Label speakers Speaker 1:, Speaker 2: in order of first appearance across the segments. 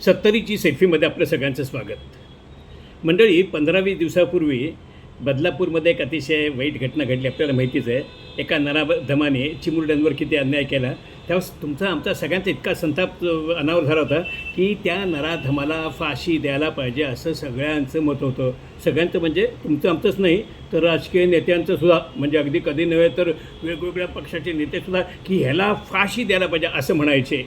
Speaker 1: सत्तरीची सेल्फीमध्ये आपलं सगळ्यांचं स्वागत. मंडळी, 15-20 दिवसापूर्वी बदलापूरमध्ये एक अतिशय वाईट घटना घडली. आपल्याला माहितीच आहे, एका नराधमाने चिमुरड्यांवर किती अन्याय केला. त्यावेळेस तुमचा आमचा सगळ्यांचा इतका संताप अनावर झाला होता की त्या नराधमाला फाशी द्यायला पाहिजे असं सगळ्यांचं मत होतं. सगळ्यांचं म्हणजे तुमचं आमचंच नाही तर राजकीय नेत्यांचं सुद्धा, म्हणजे अगदी कधी नव्हे तर वेगवेगळ्या पक्षाचे नेतेसुद्धा की ह्याला फाशी द्यायला पाहिजे असं म्हणायचे.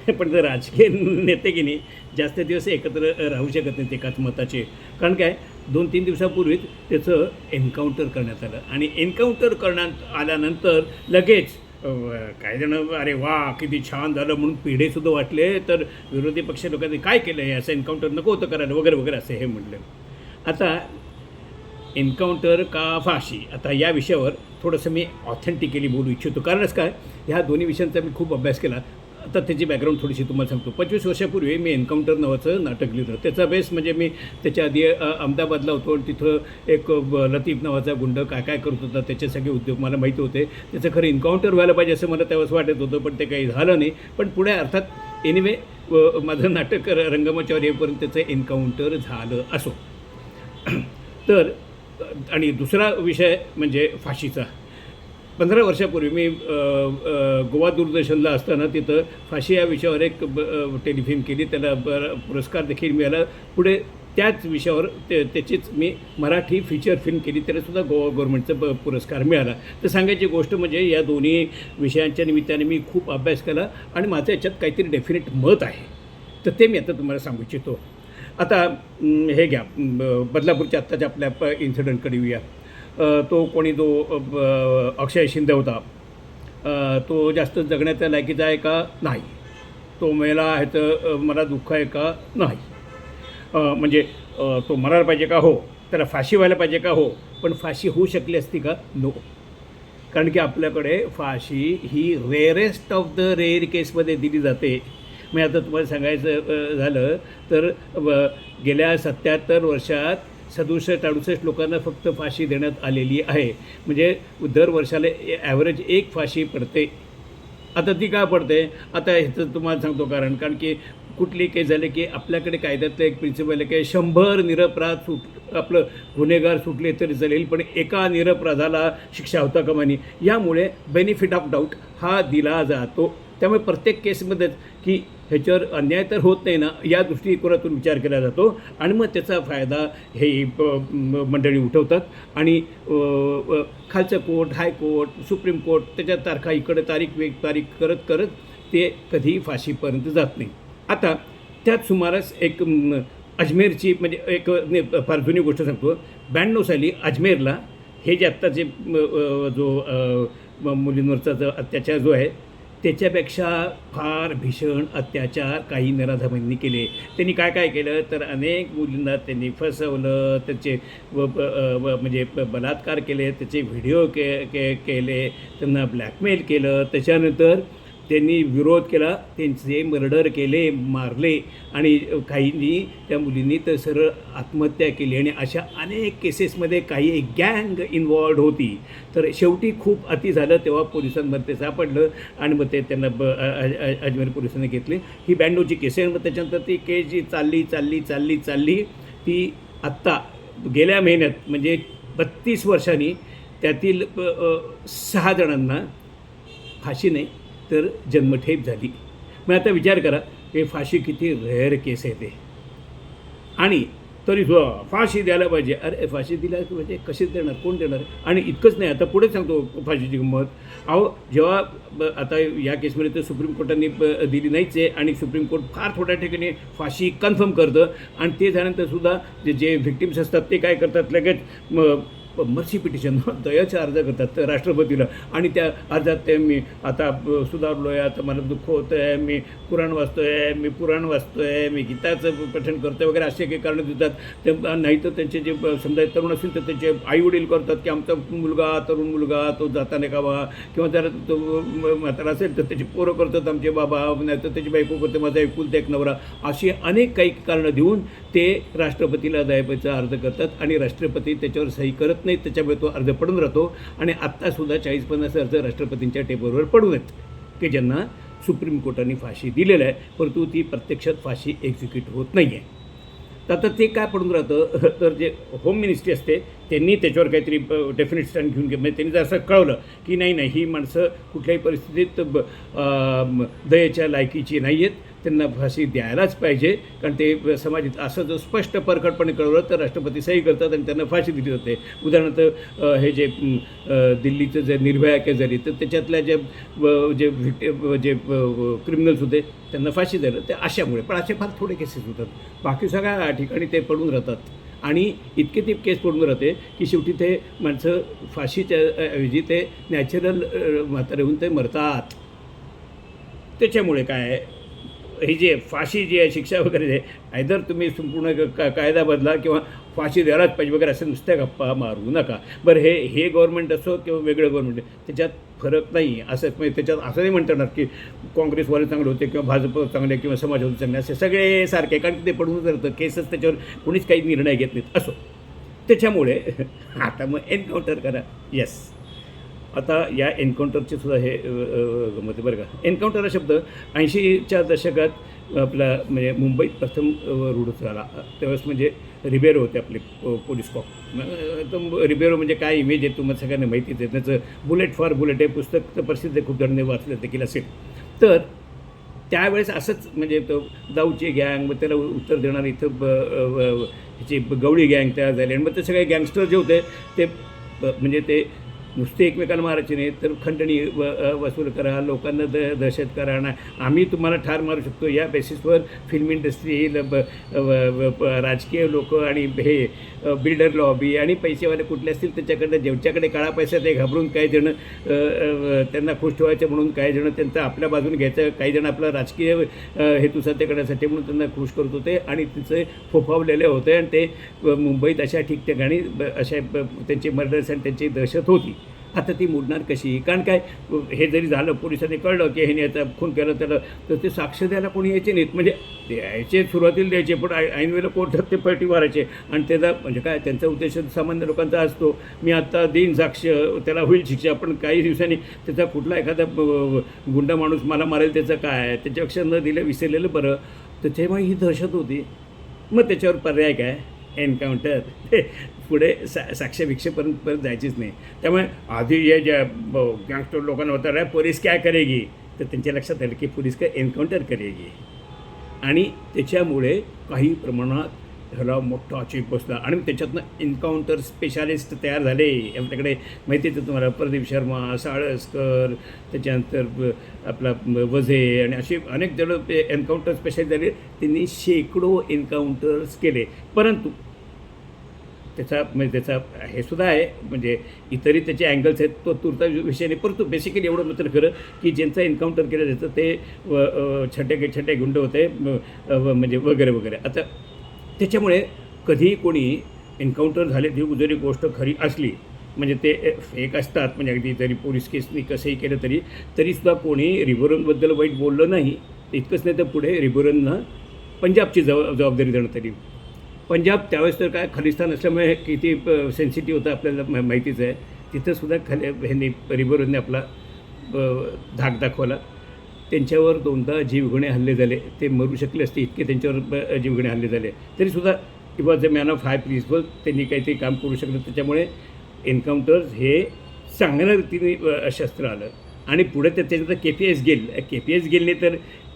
Speaker 1: पण जर राजकीय नेते की नाही जास्त दिवस एकत्र राहू शकत नाहीत एकाच मताचे. कारण काय, 2-3 दिवसापूर्वीच त्याचं एन्काउंटर करण्यात आलं आणि एन्काउंटर करण्यात आल्यानंतर लगेच काही जण अरे वा किती छान झालं म्हणून पिढेसुद्धा वाटले. तर विरोधी पक्ष लोकांनी काय केलं आहे, असं एन्काउंटर नको होतं करायला वगैरे वगैरे असं हे म्हटलं. आता एन्काउंटर का फाशी, आता या विषयावर थोडंसं मी ऑथेंटिकली बोलू इच्छितो. कारणच काय, ह्या दोन्ही विषयांचा मी खूप अभ्यास केला. आता त्याची बॅकग्राऊंड थोडीशी तुम्हाला सांगतो. 25 वर्षापूर्वी मी एन्काउंटर नावाचं नाटक लिहिलं. त्याचा बेस म्हणजे मी त्याच्या आधी अहमदाबादला होतो आणि तिथं एक लतीफ नावाचा गुंड काय काय करत होता त्याचे सगळे उद्योग मला माहिती होते. त्याचं खरं एन्काउंटर व्हायला पाहिजे असं मला त्यावेळेस वाटत होतं, पण ते काही झालं नाही. पण पुढे अर्थात एनिवे माझं नाटक रंगमंचावर येईपर्यंत त्याचं एन्काउंटर झालं असो. तर आणि दुसरा विषय म्हणजे फाशीचा. 15 वर्षापूर्वी मी गोवा दूरदर्शनला असताना तिथं फाशी या विषयावर एक टेलिफिल्म केली. त्याला पुरस्कार देखील मिळाला. पुढे त्याच विषयावर त्याचीच मी मराठी फीचर फिल्म केली, त्यालासुद्धा गोवा गव्हर्नमेंटचा पुरस्कार मिळाला. तर सांगायची गोष्ट म्हणजे या दोन्ही विषयांच्या निमित्ताने मी खूप अभ्यास केला आणि माझं याच्यात काहीतरी डेफिनेट मत आहे. तर ते मी आता तुम्हाला सांगू इच्छितो. आता हे घ्या, बदलापूरच्या आत्ताच्या आपल्या इन्सिडेंटकडे येऊया. तो कोणी जो अक्षय शिंदे होता, तो जास्त जगण्याच्या लायकीचा आहे का नाही, तो मेला आहे तर मला दुःख आहे का नाही, म्हणजे तो मरायला पाहिजे का हो, त्याला फाशी व्हायला पाहिजे का हो, पण फाशी होऊ शकली असती का नो. कारण की आपल्याकडे फाशी ही रेअरेस्ट ऑफ द रेअर केसमध्ये दिली जाते. मी आता तुम्हाला सांगायचं झालं तर गेल्या 77 वर्षात 67-68 लोकांना फक्त फाशी देण्यात आलेली आहे. म्हणजे दर वर्षाला ॲव्हरेज एक फाशी पडते. आता ती का पडते, आता ह्याचं तुम्हाला सांगतो कारण. कारण की कुठली केस झाले की आपल्याकडे कायद्यातलं एक प्रिन्सिपल आहे की 100 निरपराध आपलं गुन्हेगार सुटले तरी चालेल, पण एका निरपराधाला शिक्षा होता कामा नये. यामुळे बेनिफिट ऑफ डाऊट हा दिला जातो. त्यामुळे प्रत्येक केसमध्येच की ह्याच्यावर अन्याय तर होत नाही ना, या दृष्टिकोनातून विचार केला जातो आणि मग त्याचा फायदा हे मंडळी उठवतात. आणि खालचं कोर्ट, हायकोर्ट, सुप्रीम कोर्ट त्याच्या तारखा इकडे तारीख वेग तारीख करत करत ते कधीही फाशीपर्यंत जात नाही. आता त्यात सुमारास एक अजमेरची म्हणजे एक फार जुनी गोष्ट सांगतो. 92 साली अजमेरला हे जे आत्ताचे जो मुलींवरचा जो अत्याचार जो आहे त्याच्यापेक्षा फार भीषण अत्याचार काही नराधमांनी केले. त्यांनी काय काय केलं तर अनेक मुलींना त्यांनी फसवलं, त्याचे म्हणजे बलात्कार केले, त्याचे व्हिडिओ केले, त्यांना ब्लॅकमेल केलं. त्याच्यानंतर त्यांनी विरोध केला, त्यांचे मर्डर केले, मारले आणि काहींनी त्या मुलींनी तर सरळ आत्महत्या केली. आणि अशा अनेक केसेसमध्ये काही एक गँग इन्वॉल्ड होती. तर शेवटी खूप अति झालं तेव्हा पोलिसांमध्ये सापडलं आणि मग ते त्यांना अजमेर पोलिसांनी घेतले. ही 92ची केस आहे. मग त्याच्यानंतर ती केस जी चालली ती आत्ता गेल्या महिन्यात म्हणजे 32 वर्षांनी त्यातील 6 जणांना फाशी नाही तर जन्मठेप झाली. मग आता विचार करा हे फाशी किती रेअर केस आहे ते. आणि तरी फाशी द्यायला पाहिजे. अरे फाशी दिला म्हणजे कशी देणार, कोण देणार. आणि इतकंच नाही, आता पुढे सांगतो फाशीची गंमत. अहो जेव्हा आता या केसमध्ये तर सुप्रीम कोर्टाने दिली नाहीच आहे आणि सुप्रीम कोर्ट फार थोड्या ठिकाणी फाशी कन्फर्म करतं. आणि ते झाल्यानंतरसुद्धा जे व्हिक्टिम्स असतात ते काय करतात, लगेच मर्सी पिटिशन दयाचा अर्ज करतात राष्ट्रपतीला. आणि त्या अर्जात ते मी आता सुधारलो आहे, आता मला दुःख होतं आहे, मी पुराण वाचतो आहे, मी गीताचं पठण करतो आहे वगैरे असे काही कारणं देतात. ते नाही तर त्यांचे जे समजा तरुण असतील तर त्यांचे आईवडील करतात की आमचा तरुण मुलगा तो जाता नाही का बा, किंवा जर तो म्हातारा असेल तर त्याची पोरं करतात आमचे बाबा, नाही तर त्याची बायको करते माझा एकुलता एक नवरा. अशी अनेक काही कारणं देऊन ते राष्ट्रपतीला दयाचा अर्ज करतात आणि राष्ट्रपती त्याच्यावर सही करत नाही. त्याच्यामुळे तो अर्ज पडून राहतो. आणि आत्तासुद्धा 40-50 अर्ज राष्ट्रपतींच्या टेबलवर पडून आहेत की ज्यांना सुप्रीम कोर्टाने फाशी दिलेलं आहे, परंतु ती प्रत्यक्षात फाशी एक्झिक्यूट होत नाही आहे. तर आता ते काय पडून राहतं, तर जे होम मिनिस्ट्री असते त्यांनी त्याच्यावर काहीतरी डेफिनेट स्टँड घेऊन म्हणजे त्यांनी जर असं कळवलं की नाही ही माणसं कुठल्याही परिस्थितीत दयेच्या लायकीची नाही आहेत, त्यांना फाशी द्यायलाच पाहिजे, कारण ते समाजात असं जर स्पष्ट परखडपणे कळवलं तर राष्ट्रपती सही करतात आणि त्यांना फाशी दिली जाते. उदाहरणार्थ हे जे दिल्लीचं जे निर्भया केस झाली तर त्याच्यातल्या जे जे क्रिमिनल्स होते त्यांना फाशी झालं ते अशामुळे. पण असे फार थोडे केसेस होतात, बाकी सगळ्या ठिकाणी ते पडून राहतात आणि इतके ती केस पडून राहते की शेवटी ते माणसं फाशीच्या ऐवजी ते नॅचरल म्हातारे होऊन ते मरतात. त्याच्यामुळे काय ही जी फाशी जी आहे शिक्षा वगैरे आहे, आयदर तुम्ही संपूर्ण कायदा बदला किंवा फाशी द्यायलाच पाहिजे वगैरे असं नुसत्या गप्पा मारू नका. बरं हे गव्हर्नमेंट असो किंवा वेगळं गव्हर्नमेंट त्याच्यात फरक नाही असं, म्हणजे त्याच्यात असं नाही म्हणता येणार की काँग्रेसवाले चांगले होते किंवा भाजप चांगले किंवा समाजवादी चांगले, असे सगळे सारखे, कारण ते पडून जातं केसच, त्याच्यावर कोणीच काही निर्णय घेत नाहीत असो. त्याच्यामुळे आता मग एन्काउंटर करा. येस, आता या एन्काउंटरचे सुद्धा हे गमत बरं का. एन्काउंटर हा शब्द 80च्या दशकात आपला म्हणजे मुंबईत प्रथम रूढ झाला. त्यावेळेस म्हणजे रिबेरो होते आपले पोलीस कॉप. तर रिबेरो म्हणजे काय इमेज आहे तुम्हाला सगळ्यांना माहितीच आहे. त्याचं बुलेट फॉर बुलेट हे पुस्तक तर प्रसिद्ध खूप जणांनी वाचलं देखील असेल. तर त्यावेळेस असंच म्हणजे तो दाऊची गँग, मग त्याला उत्तर देणार इथं ह्याची गवळी गँग तयार झाली आणि मग ते सगळे गँगस्टर जे होते ते म्हणजे ते नुसते एकमेकांना मारायचे नाही तर खंडणी वसूल करा, लोकांना दहशत करा ना, आम्ही तुम्हाला ठार मारू शकतो या बेसिसवर फिल्म इंडस्ट्री, राजकीय लोक आणि हे बिल्डर लॉबी आणि पैसेवाले कुठले असतील त्याच्याकडे ज्यांच्याकडे काळा पैसा ते घाबरून काही जण त्यांना खुश ठेवायचं म्हणून काही जण त्यांचं आपल्या बाजूने घ्यायचं, काही जण आपला राजकीय हेतू साध्य करण्यासाठी म्हणून त्यांना खुश करत होते आणि तिचे फोफावलेले होते आणि ते मुंबईत अशा ठिकठिकाणी अशा त्यांची मर्डर्स आणि त्यांची दहशत होती. आता ती मोडणार कशी? कारण काय, हे जरी झालं पोलिसांनी कळलं की ह्याने आता खून केलं त्याला, तर ते साक्ष द्यायला कोणी यायचे नाहीत. म्हणजे द्यायचे सुरुवातीला द्यायचे पण ऐनवेळेला कोर्टात ते पलटी मारायचे आणि त्याचा म्हणजे काय त्यांचा उद्देश सामान्य लोकांचा असतो, मी आत्ता देईन साक्ष, त्याला होईल शिक्षा, पण काही दिवसांनी त्याचा कुठला एखादा गुंडा माणूस मला मारेल त्याचं काय, त्याच्यापेक्षा न दिलं विसरलेलं बरं. तर तेव्हा ही दहशत होती. मग त्याच्यावर पर्याय काय? एन्काउंटर. पुढे साक्ष परत जायचीच नाही. त्यामुळे आधी या ज्या गँगस्टर लोकांना होता पोलीस काय करेगी, तर त्यांच्या लक्षात आलं की पोलीस काय एन्काउंटर करेगी आणि त्याच्यामुळे काही प्रमाणात ह्याला मोठा चीप बसला आणि त्याच्यातनं एन्काउंटर स्पेशालिस्ट तयार झाले. आपल्याकडे माहितीच आहे तुम्हाला, प्रदीप शर्मा, साळसकर, त्याच्यानंतर आपला वझे आणि असे अनेक जण ते एन्काउंटर स्पेशालिस्ट झाले. त्यांनी शेकडो एन्काउंटर्स केले. परंतु त्याचा हे सुद्धा आहे म्हणजे इतरही त्याचे अँगल्स आहेत, तो तुर्ता विषय नाही. परंतु बेसिकली एवढं मात्र खरं की ज्यांचं एन्काउंटर केलं जातं ते छटे गुंड होते म्हणजे वगैरे वगैरे. आता त्याच्यामुळे कधीही कोणी एन्काउंटर झाले ती जरी गोष्ट खरी असली म्हणजे ते फेक असतात, म्हणजे अगदी जरी पोलीस केसनी कसंही केलं तरीसुद्धा कोणी रिबोरनबद्दल वाईट बोललं नाही. इतकंच नाही तर पुढे रिबोरनना पंजाबची जबाबदारी देण्यात आली. पंजाब त्यावेळेस तर काय खालिस्तान असल्यामुळे किती सेन्सिटिव्ह होतं आपल्याला माहितीच आहे. तिथंसुद्धा ह्यांनी रिबोरनने आपला धाक दाखवला. त्यांच्यावर 2दा जीवघेणे हल्ले झाले. ते मरू शकले असते इतके त्यांच्यावर जीवघेणे हल्ले झाले. तरीसुद्धा he was a man of high principle, त्यांनी काहीतरी काम करू शकलं. त्याच्यामुळे एन्काउंटर्स हे चांगल्या रीतीने शस्त्र आलं आणि पुढे त्याच्यानंतर के.पी.एस. गिलने तर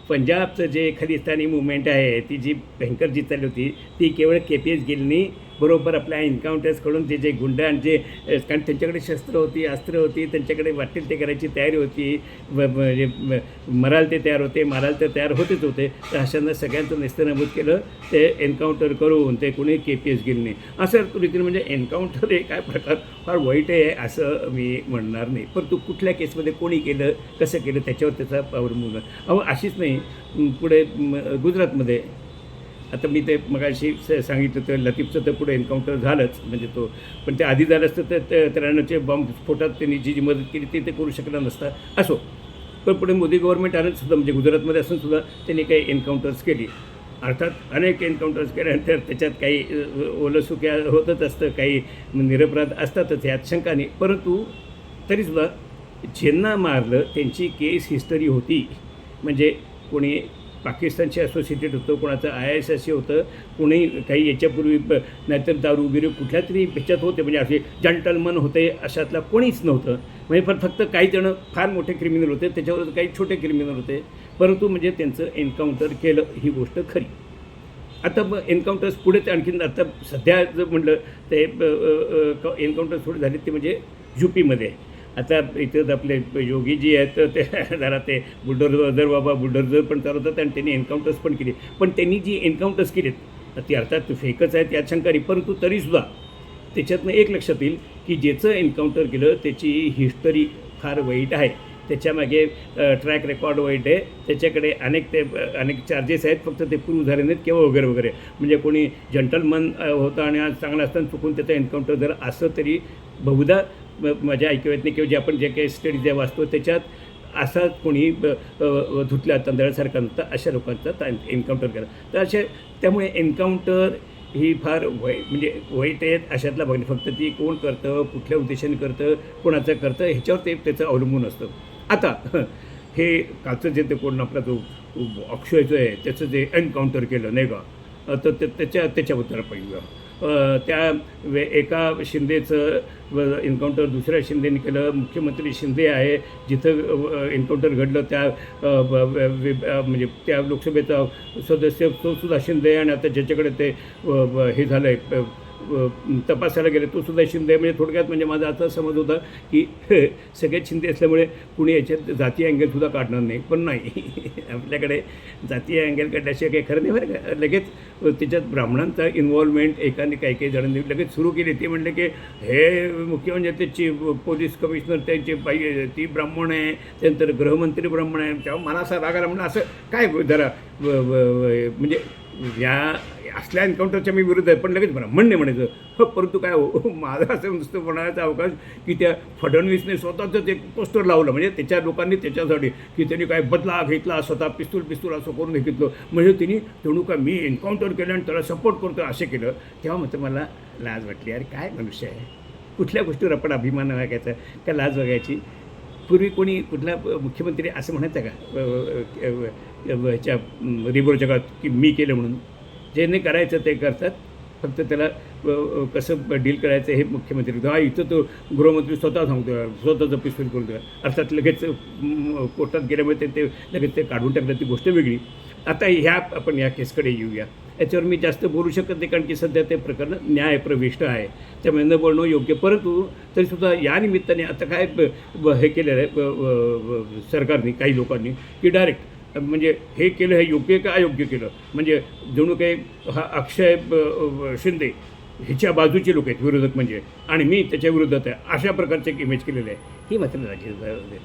Speaker 1: पंजाबचं जे खालिस्तानी मुवमेंट आहे ती जी भयंकर जी चालली होती ती केवळ के.पी.एस. गिलनी बरोबर आपल्या एन्काउंटर्सकडून ते जे गुंड आणि जे, कारण त्यांच्याकडे शस्त्र होती, अस्त्र होती, त्यांच्याकडे वाटेल ते करायची तयारी होती, म्हणजे मराल ते तयार होते, माराल ते तयार होते. तर अशांना सगळ्यांचं नेस्तनाबूत केलं ते एन्काउंटर करून, ते कोणी के.पी.एस. गिलने. असं रीतीने म्हणजे एन्काउंटर हे काय प्रकार फार वाईट आहे असं मी म्हणणार नाही. परंतु कुठल्या केसमध्ये कोणी केलं, कसं केलं त्याच्यावर त्याचा अवलंबून. अशीच नाही, पुढे गुजरातमध्ये आता मी ते मगाशी सांगितलं तर लतीफचं तर पुढे एन्काउंटर झालंच म्हणजे तो, पण ते आधी झालं असतं तर 93चे बॉम्बस्फोटात त्यांनी जी मदत केली ते करू शकला नसता. असो, पण पुढे मोदी गव्हर्नमेंट आलंसुद्धा म्हणजे गुजरातमध्ये असूनसुद्धा त्यांनी काही एन्काउंटर्स केली. अर्थात अनेक एन्काउंटर्स केल्यानंतर त्याच्यात काही ओलंसुक्या होतच असतं, काही निरपराध असतातच, यात शंका नाही. परंतु तरीसुद्धा ज्यांना मारलं त्यांची केस हिस्टरी होती म्हणजे कोणी पाकिस्तानशी असोसिएटेड होतं, कोणाचं ISIS होतं, कोणी काही याच्यापूर्वी नाहीतर दारू बिरू कुठल्या तरी ह्याच्यात होते, म्हणजे असे जंटलमन होते अशातला कोणीच नव्हतं. म्हणजे फक्त काही जण फार मोठे क्रिमिनल होते, त्याच्यावर काही छोटे क्रिमिनल होते, परंतु म्हणजे त्यांचं एन्काउंटर केलं ही गोष्ट खरी. आता मग एन्काउंटर्स पुढे आणखीन आता सध्या जर म्हटलं ते एन्काउंटर्स थोडे झाले ते म्हणजे UPमध्ये. आता इथं आपले योगीजी आहेत तर ते जरा ते बुलडोझर बाबा बुलडोझर पण चालवतात आणि त्यांनी एन्काउंटर्स पण केली. पण त्यांनी जी एन्काउंटर्स केलीत ती अर्थात फेकच आहेत यात शंका नाही, परंतु तरीसुद्धा त्याच्यातनं एक लक्षात येईल की ज्याचं एन्काउंटर केलं त्याची हिस्टरी फार वाईट आहे, त्याच्यामागे ट्रॅक रेकॉर्ड वाईट आहे, त्याच्याकडे अनेक चार्जेस आहेत, फक्त ते प्रूव्ह झाले नाहीत किंवा वगैरे वगैरे. म्हणजे कोणी जंटलमन होता आणि आज चांगला असताना चुकून त्याचं एन्काउंटर झालं असं तरी बहुधा माझ्या ऐकवत नाही, किंवा जे आपण जे काही स्टडी ज्या वाचतो त्याच्यात असा कोणी धुतल्या तांदळासारखा नव्हता अशा लोकांचा एन्काउंटर केला. तर त्यामुळे एन्काउंटर ही फार म्हणजे वाईट आहेत अशातला बघणे. फक्त ती कोण करतं, कुठल्या उद्देशाने करतं, कोणाचं करतं ह्याच्यावर ते त्याचं अवलंबून असतं. आता हे कालचं जे ते कोण आपला जो अक्षयचं आहे त्याचं जे एन्काउंटर केलं नाही का, तर त्याच्याबद्दल पाहिजे. एका शिंदेचं एन्काउंटर दुसऱ्या शिंदेने केलं. मुख्यमंत्री शिंदे आहे, जिथं एन्काउंटर घडलं त्या म्हणजे त्या लोकसभेचा सदस्य तो सुद्धा शिंदे, आणि आता ज्याच्याकडे ते हे झालं आहे तपासायला गेले तो सुद्धा शिंदे. म्हणजे थोडक्यात म्हणजे माझा असा समज होता की सगळ्यात शिंदे असल्यामुळे कुणी याच्यात जातीय अँगलसुद्धा काढणार नाही, पण नाही आपल्याकडे जातीय अँगल काढल्याशिवाय काही खरं नाही बरं का. लगेच त्याच्यात ब्राह्मणांचा इन्व्हॉल्वमेंट एकाने काही जणांनी लगेच सुरू केली. ते म्हणले की हे मुख्य म्हणजे त्याची पोलीस कमिशनर त्यांची बाई ती ब्राह्मण आहे, त्यानंतर गृहमंत्री ब्राह्मण आहे. तेव्हा मला असा राग आला, म्हणलं असं काय जरा म्हणजे या असल्या एन्काउंटरच्या मी विरुद्ध आहे, पण लगेच ब्राह्मण नाही म्हणायचं. परंतु काय माझं असं नुसतं म्हणायचा अवकाश की त्या फडणवीसने स्वतःचं एक पोस्टर लावलं, म्हणजे त्याच्या लोकांनी त्याच्यासाठी की त्यांनी काय बदला घेतला, स्वतः पिस्तूल असं करून हे घेतलं, म्हणजे त्यांनी जणू का मी एन्काउंटर केलं आणि त्याला सपोर्ट करतो असे केलं. तेव्हा मात्र मला लाज वाटली, अरे काय मनुष्य आहे, कुठल्या गोष्टीवर आपण अभिमान वागायचा का लाज वागायची. पूर्वी कोणी कुठला मुख्यमंत्री असं म्हणायचं का ह्याच्या रिबोर जगात की मी केलं म्हणून. ज्याने करायचं ते करतात, फक्त त्याला कसं डील करायचं हे मुख्यमंत्री. हा इथं तो गृहमंत्री स्वतः सांगतो, स्वतःचं पिस्तूल करून द्या, अर्थात लगेच कोर्टात गेल्यामुळे ते लगेच ते काढून टाकलं, ती गोष्ट वेगळी. आता आपण या केसकडे येऊया. याच्यावर मी जास्त बोलू शकत नाही, कारण की सध्या ते प्रकरण न्यायप्रविष्ट आहे, त्यामुळे न बोलणं योग्य. परंतु तरीसुद्धा या निमित्ताने आता काय हे केलेलं आहे सरकारने, काही लोकांनी, की डायरेक्ट म्हणजे हे केलं हे योग्य का अयोग्य केलं, म्हणजे जणू काही हा अक्षय शिंदे ह्याच्या बाजूचे लोक आहेत विरोधक म्हणजे, आणि मी त्याच्या विरोधात आहे अशा प्रकारचं एक इमेज केलेलं आहे. ही मात्र राज्य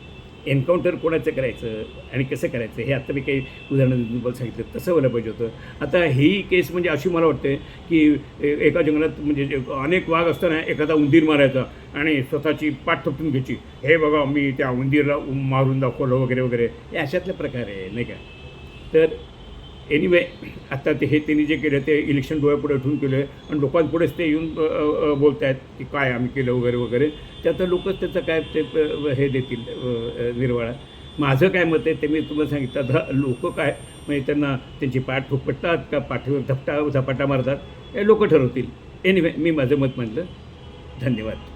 Speaker 1: एन्काउंटर कोणाचं करायचं आणि कसं करायचं हे आता मी काही उदाहरणं तुम्हाला सांगितलं तसं व्हायला पाहिजे होतं. आता ही केस म्हणजे अशी मला वाटते की एका जंगलात म्हणजे अनेक वाघ असताना एखादा उंदीर मारायचा आणि स्वतःची पाठ थपटून घ्यायची, हे बघा मी त्या उंदीरला मारून दाखवलं वगैरे वगैरे, हे अशातले प्रकार आहे नाही का. तर एनिवे आता ते हे त्यांनी जे केलं ते इलेक्शन डोळ्यापुढे ठेवून केलं आहे आणि लोकांपुढेच ते येऊन बोलत आहेत की काय आम्ही केलं वगैरे वगैरे. त्यात लोकच त्याचं काय ते हे देतील निर्वाळा. माझं काय मत आहे ते मी तुम्हाला सांगितलं. आता लोक काय म्हणजे त्यांना त्यांची पाठ थोपटतात का पाठीवर झपाटा मारतात हे लोक ठरवतील. एनिवे मी माझं मत म्हटलं. धन्यवाद.